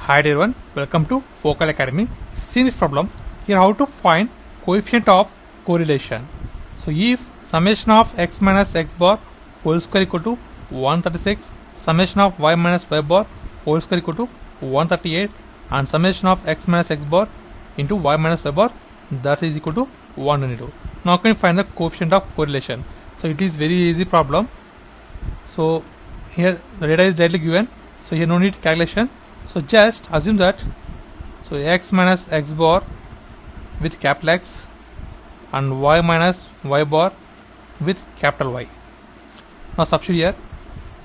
Hi everyone, welcome to Focal Academy. See this problem, here how to find coefficient of correlation. So if summation of x minus x bar whole square equal to 136, summation of y minus y bar whole square equal to 138 and summation of x minus x bar into y minus y bar that is equal to 122. Now can you find the coefficient of correlation? So it is very easy problem. So here the data is directly given, so here no need calculation. So just assume that x minus x bar with capital X and y minus y bar with capital Y. Now substitute here.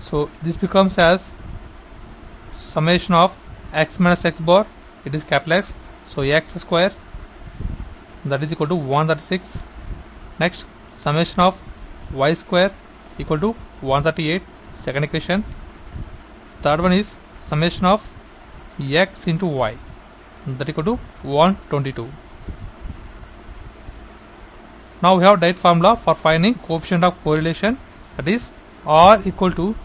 So this becomes as summation of x minus x bar, it is capital X, so x square that is equal to 136. Next summation of y square equal to 138, second equation. Third one is summation of x into y that equal to 122. Now we have direct formula for finding coefficient of correlation, that is r equal to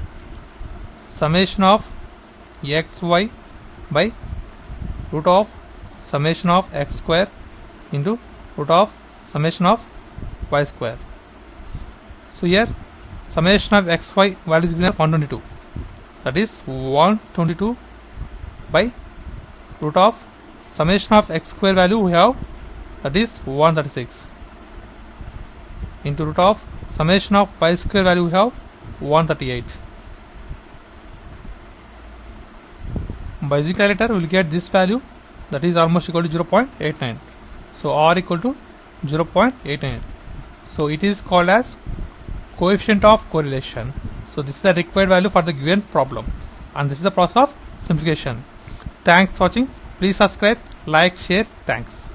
summation of xy by root of summation of x square into root of summation of y square. So here summation of xy value is given as 122, that is 122 by root of summation of x square value we have, that is 136, into root of summation of y square value we have 138. By using calculator we will get this value, that is almost equal to 0.89. So r equal to 0.89. So it is called as coefficient of correlation. So this is the required value for the given problem, and this is the process of simplification. Thanks for watching. Please subscribe, like, share. Thanks.